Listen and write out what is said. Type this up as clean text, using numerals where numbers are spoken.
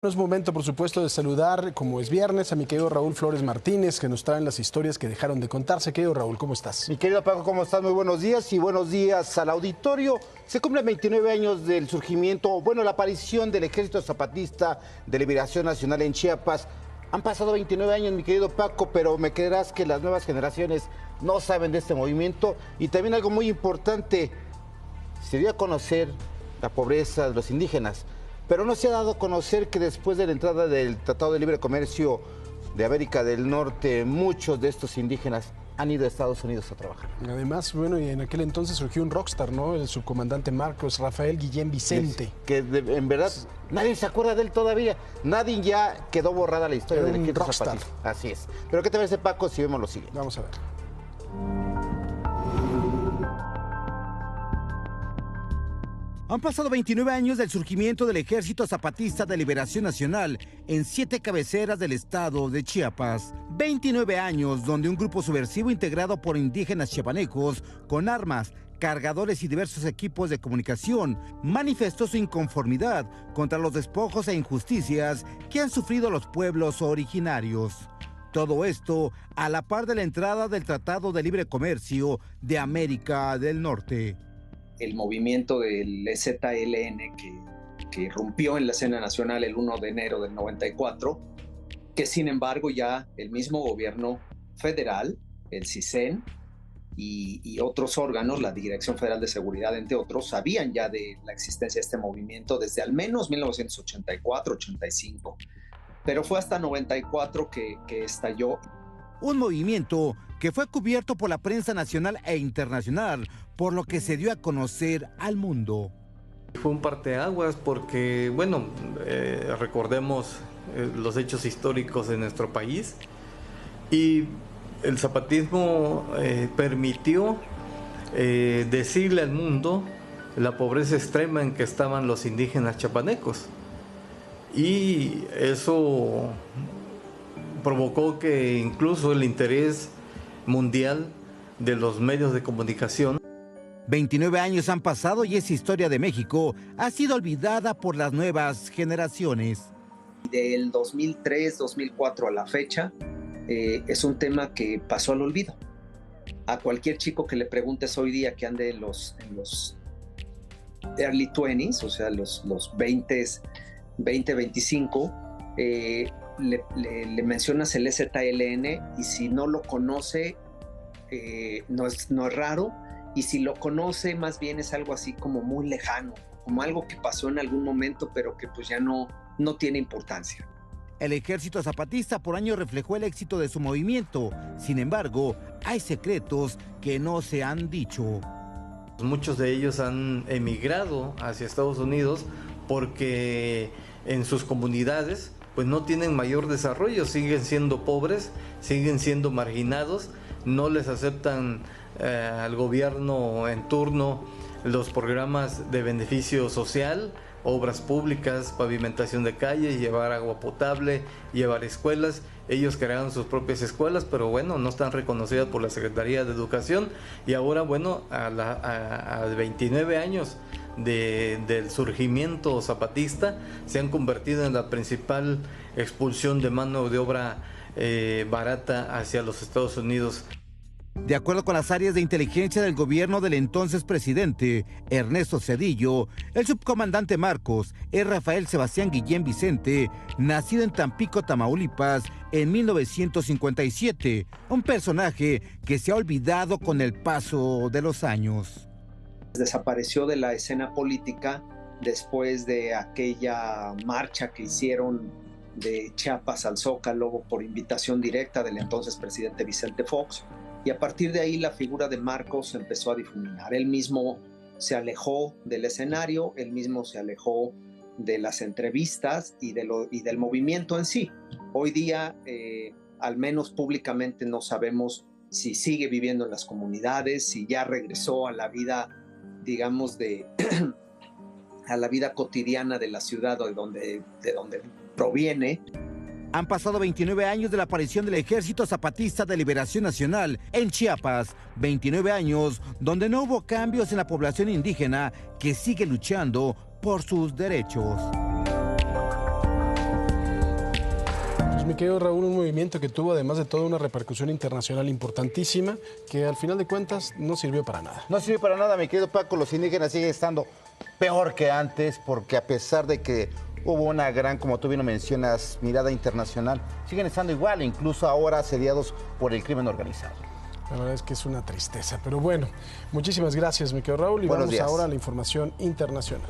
No es momento, por supuesto, de saludar, como es viernes, a mi querido Raúl Flores Martínez, que nos traen las historias que dejaron de contarse. Querido Raúl, ¿cómo estás? Mi querido Paco, ¿cómo estás? Muy buenos días y buenos días al auditorio. Se cumplen 29 años del surgimiento, la aparición del Ejército Zapatista de Liberación Nacional en Chiapas. Han pasado 29 años, mi querido Paco, pero me creerás que las nuevas generaciones no saben de este movimiento. Y también algo muy importante, se dio a conocer la pobreza de los indígenas, pero no se ha dado a conocer que después de la entrada del Tratado de Libre Comercio de América del Norte, muchos de estos indígenas han ido a Estados Unidos a trabajar. Además, y en aquel entonces surgió un rockstar, ¿no? El subcomandante Marcos Rafael Guillén Vicente. En verdad, nadie se acuerda de él todavía. Nadie ya quedó borrada la historia del Ejército Zapatista. Así es. Pero ¿qué te parece, Paco, si vemos lo siguiente? Vamos a ver. Han pasado 29 años del surgimiento del Ejército Zapatista de Liberación Nacional en 7 cabeceras del estado de Chiapas. 29 años donde un grupo subversivo integrado por indígenas chiapanecos con armas, cargadores y diversos equipos de comunicación manifestó su inconformidad contra los despojos e injusticias que han sufrido los pueblos originarios. Todo esto a la par de la entrada del Tratado de Libre Comercio de América del Norte. El movimiento del EZLN que irrumpió en la escena nacional el 1 de enero del 94, que sin embargo ya el mismo gobierno federal, el CISEN y otros órganos, la Dirección Federal de Seguridad, entre otros, sabían ya de la existencia de este movimiento desde al menos 1984-85, pero fue hasta 94 que estalló. Un movimiento que fue cubierto por la prensa nacional e internacional, por lo que se dio a conocer al mundo. Fue un parteaguas porque, recordemos los hechos históricos de nuestro país y el zapatismo permitió decirle al mundo la pobreza extrema en que estaban los indígenas chiapanecos, y eso provocó que incluso el interés mundial de los medios de comunicación. 29 años han pasado y esa historia de México ha sido olvidada por las nuevas generaciones. Del 2003, 2004 a la fecha, es un tema que pasó al olvido. A cualquier chico que le preguntes hoy día que ande en los early 20s, o sea, los 20, 25, le mencionas el EZLN y si no lo conoce, no es raro, y si lo conoce más bien es algo así como muy lejano, como algo que pasó en algún momento pero que pues ya no tiene importancia. El Ejército Zapatista por años reflejó el éxito de su movimiento. Sin embargo, hay secretos que no se han dicho. Muchos de ellos han emigrado hacia Estados Unidos porque en sus comunidades pues no tienen mayor desarrollo, siguen siendo pobres, siguen siendo marginados, no les aceptan al gobierno en turno los programas de beneficio social, obras públicas, pavimentación de calles, llevar agua potable, llevar escuelas. Ellos crearon sus propias escuelas, pero no están reconocidas por la Secretaría de Educación, y ahora a 29 años del surgimiento zapatista se han convertido en la principal expulsión de mano de obra barata hacia los Estados Unidos. De acuerdo con las áreas de inteligencia del gobierno del entonces presidente Ernesto Zedillo, el subcomandante Marcos es Rafael Sebastián Guillén Vicente, nacido en Tampico, Tamaulipas, en 1957, un personaje que se ha olvidado con el paso de los años. Desapareció de la escena política después de aquella marcha que hicieron de Chiapas al Zócalo por invitación directa del entonces presidente Vicente Fox. Y a partir de ahí la figura de Marcos se empezó a difuminar. Él mismo se alejó del escenario, él mismo se alejó de las entrevistas y del movimiento en sí. Hoy día, al menos públicamente, no sabemos si sigue viviendo en las comunidades, si ya regresó a la vida, digamos, a la vida cotidiana de la ciudad de donde proviene. Han pasado 29 años de la aparición del Ejército Zapatista de Liberación Nacional en Chiapas. 29 años donde no hubo cambios en la población indígena que sigue luchando por sus derechos. querido Raúl, un movimiento que tuvo además de todo una repercusión internacional importantísima, que al final de cuentas no sirvió para nada. No sirve para nada, mi querido Paco. Los indígenas siguen estando peor que antes, porque a pesar de que hubo una gran, como tú bien lo mencionas, mirada internacional, siguen estando igual, incluso ahora asediados por el crimen organizado. La verdad es que es una tristeza, pero bueno, muchísimas gracias, mi querido Raúl, y Buenos vamos días. ahora a la información internacional.